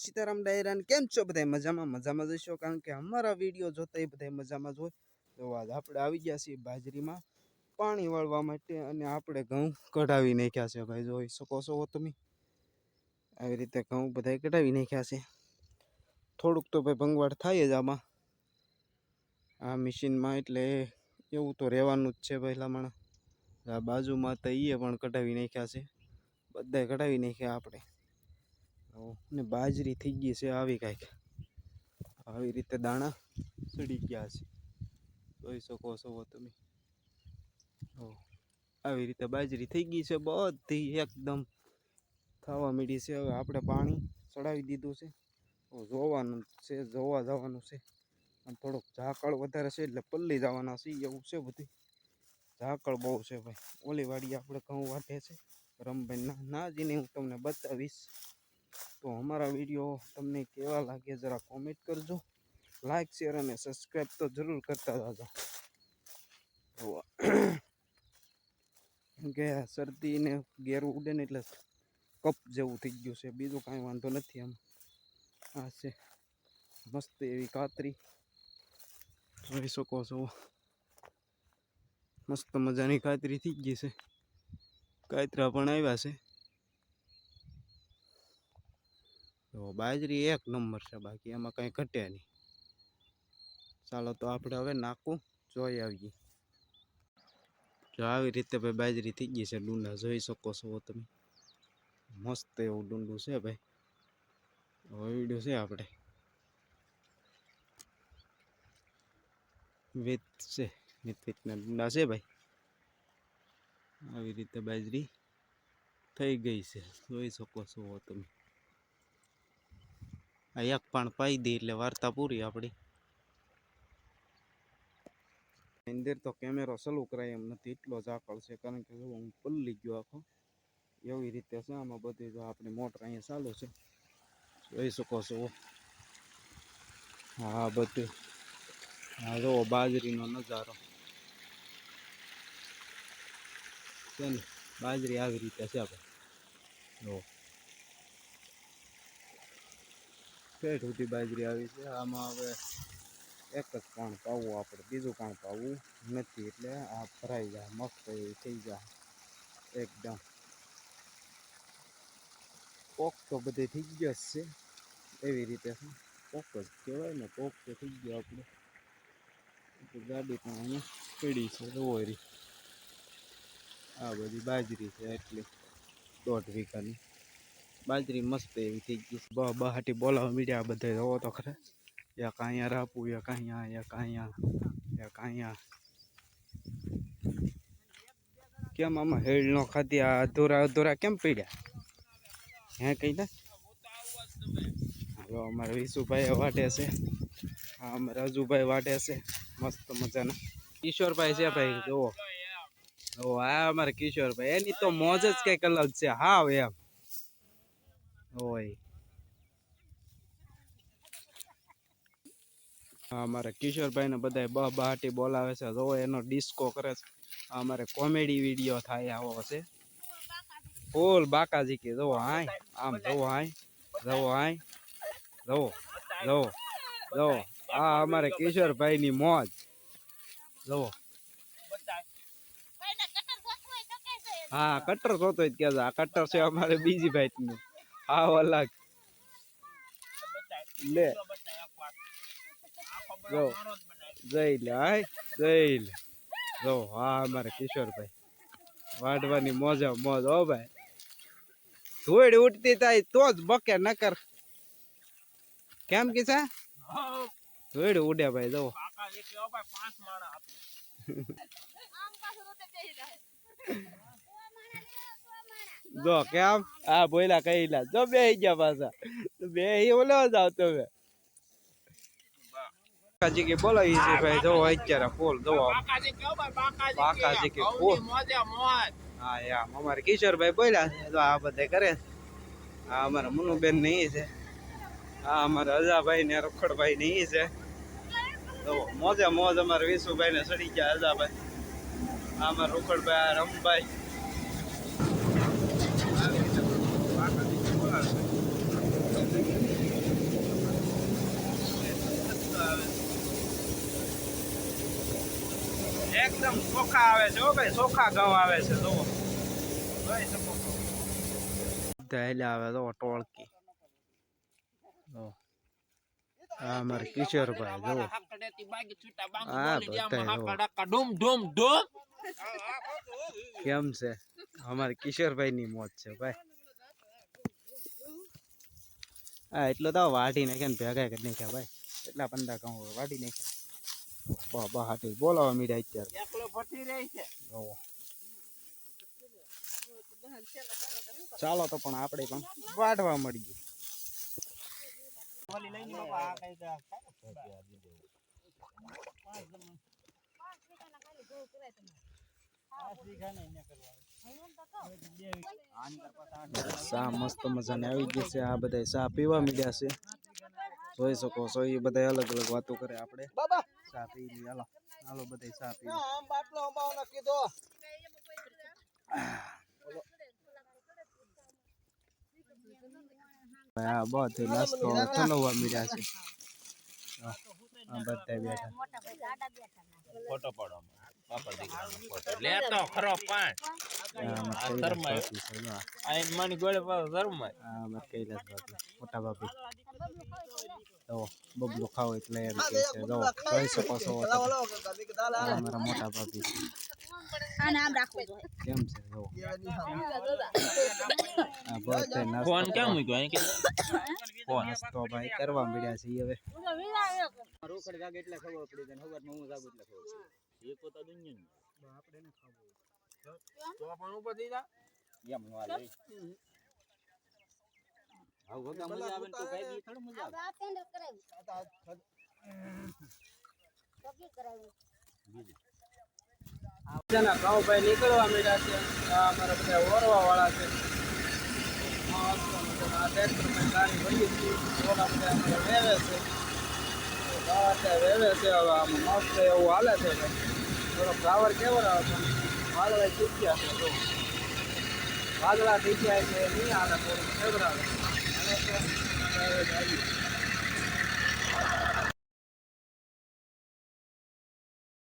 સીતારામ ડાયરા ને કેમ છો બધા મજામાં જશો કારણ કે અમારા વિડીયો જોતા બધા મજામાં જ હોય તો આજ આપણે આવી ગયા છીએ બાજરીમાં પાણી વાળવા માટે અને આપણે ઘઉં કઢાવી નાખ્યા છે ભાઈ જોઈ શકો છો તમે આવી રીતે ઘઉં બધા કઢાવી નાખ્યા છે થોડુંક તો ભાઈ ભંગવાડ થાય જ આમાં આ મશીનમાં એટલે એવું તો રહેવાનું જ છે પહેલાં આ બાજુમાં તો એ પણ કઢાવી નાખ્યા છે બધા કઢાવી નાખ્યા આપણે ને બાજરી થઈ ગઈ છે આવી કાંઈક આવી રીતે દાણા ચડી ગયા છે જોઈ શકો છો તમે આવી રીતે બાજરી થઈ ગઈ છે બધી એકદમ થવા માંડી છે હવે આપણે પાણી ચડાવી દીધું છે જોવાનું છે જોવા જવાનું છે અને થોડુંક ઝાકળ વધારે છે એટલે પલ્લી જવાના છે એવું છે બધું ઝાકળ બહુ છે ભાઈ ઓલી વાડી આપણે ઘઉં વાટે છે રમભાઈ ના જઈને હું તમને બતાવીશ તો અમારા વિડીયો તમને કેવા લાગે જરા કોમેન્ટ કરજો લાઈક શેર અને સબસ્ક્રાઈબ તો જરૂર કરતા જાજો કે શરદી ને ગેરું ઉડે ને એટલે કપ જેવું થઈ ગયું છે બીજું કાંઈ વાંધો નથી આમ આ છે મસ્ત એવી કાતરી જોઈ શકો છો મસ્ત મજાની કાતરી થઈ ગઈ છે કાતરા પણ આવ્યા છે તો બાજરી એક નંબર છે બાકી એમાં કંઈ ઘટે નહીં ચાલો તો આપણે હવે નાખું જોઈ આવીએ જો આવી રીતે ભાઈ બાજરી થઈ ગઈ છે ડુંડા જોઈ શકો છો તમે મસ્ત એવું ડુંડું છે ભાઈ વિડીયો છે આપણે વિથના ડુંડા છે ભાઈ આવી રીતે બાજરી થઈ ગઈ છે જોઈ શકો છો તમે આ એક પણ પાઈ દે એટલે વાર્તા પૂરી આપણી અંદર તો કેમેરો ચાલુ કરાય એમ નથી એટલો ઝાકળ છે કારણ કે હું પલ્લી ગયો આખો એવી રીતે છે આમાં બધી જો આપણી મોટર અહીંયા ચાલુ છે જોઈ શકો છો હા બધું હા જો બાજરીનો નજારો છે ને બાજરી આવી રીતે છે આપણે જો ફેટ સુધી બાજરી આવી છે આમાં હવે એક જ કાણ પાવું આપણે બીજું કાણ પાવું નથી એટલે આ ભરાઈ જાય મસ્ત એવી થઈ જાય એકદમ પોક તો બધે થઈ ગયો જ છે એવી રીતે પોક જ કહેવાય ને પોક તો થઈ ગયો આપણે ગાડી પણ અહીંયા પડી છે રોરી આ બધી બાજરી છે એટલી 1.5 વીઘાની બાજરી મસ્ત એવી થઈ ગઈ બહાટી બોલાવા મીડિયા બધા જોવો તો ખરે એક અહીંયા રાપું એક અહીંયા કેમ આમાં હેળ નો ખાતી આ અધૂરા કેમ પડ્યા હે કઈ ના અમારે વિશુભાઈ વાટે છે હા અમારે રાજુભાઈ વાટે છે મસ્ત મજાના કિશોરભાઈ છે ભાઈ જુઓ આ અમારે કિશોરભાઈ એની તો મોજ જ કઈક અલગ છે હા એમ હોય હા અમારે કિશોરભાઈ ને બધા બહાટી બોલાવે છે જો એનો ડિસ્કો કરે છે અમારે કોમેડી વિડીયો થાય આવો છે ફૂલ બાકાજી કે જો હાય આમ જો આ અમારે કિશોરભાઈ ની મોજ જો હા કટર જોતો જ કે આ કટર છે અમારે બીજી ભાઈ નું હા અલગ લે જો જઈ લે જો હા અમારે કિશોરભાઈ વાડવાની મોજ હો ભાઈ ધૂળ ઉડતી થાય તો જ બકે નકર કેમ કે છે ધૂળ ઉડે ભાઈ જો જો કેમ આ બોયલા કહીલા જો બે ગયા પાછા બે ઓલો જ આવતો હવે બાકાજી કે બોલાવી છે ભાઈ જો અત્યારે ફૂલ જો બાકાજી કે ફૂલ હા યાર અમારે કિશોરભાઈ બોલ્યા તો આ બધે કરે આ અમારા મુનુબેન નહીં છે આ અમારા અજાભાઈ ને રખડભાઈ નહીં છે તો મોજે મોજ અમારે વિશુભાઈ ને સડી ગયા અજાભાઈ આ અમારા રખડભાઈ રમભાઈ એકદમ ચોખા આવે છે હો ભાઈ, ચોખા ઘઉં આવે છે જુઓ જોઈ શકો છો. દહેલા આવે તો ટોળકી. હા મારે કિશોરભાઈ જુઓ. હા કેમ છે અમારે કિશોરભાઈ ની મોજ છે ભાઈ. હા એટલો તો વાઢી નાખે ને ભેગા કરી નાખ્યા ભાઈ. એટલા 15 ઘઉં વાઢી નાખ્યા. બા હાટી બોલાવા મીડા અત્યારે. ચાલો તો પણ આપણે પણ વાઢવા મળીએ. ચા મસ્ત મજાને આવી ગઈ છે. આ બધા ચા પીવા મીડ્યા છે જોઈ શકો છો. એ બધા અલગ અલગ વાતો કરે. આપણે ચા પી લઈએ. હાલો હાલો બધા ચા પી. હા બધે નાસ્તો ચલાવવા મીડ્યા છે. બધા બેઠા ફોટો પાડો લેતો ખરો પાંચ મન ગોળે કૈલાસ મોટા બાપી તો બબલો ખાવો એટલે એમ કે છે. જોઈ શકો છો મારા મોટા બાપી કેમ છે જો ફોન કેમ મૂક્યો નાસ્તો ભાઈ કરવા મળ્યા છે. હવે રોકડ જાગે એટલે ખબર પડી જાય. ખબર હું જાગું એટલે ખબર પડી એ પોતા દુનિયા આપણે ને ખાવું તો પણ ઉપર થઈ જા એમ નો હાલે. આવ વગા મજા આવે તો ભાઈ દી થોડું મજા આવે. આ પેન્ડલ કરાવી સગી કરાવી બીજી આના ગાવ ભાઈ નીકળવા મળ્યા છે. આ અમારા બધા ઓરવા વાળા છે. આ ટ્રેક્ટર માં ગાડી ભરી છે. ઓલા બધા અમારે વેવે છે. વેવે છે. હવે આમ મસ્ત એવું હાલે છે ભાઈ. થોડો ફ્લાવર કેવો આવે પણ વાદળા થઈ ગયા છે. તો વાદળા થઈ ગયા એટલે નહીં હાલે. થોડું ફેવર આવે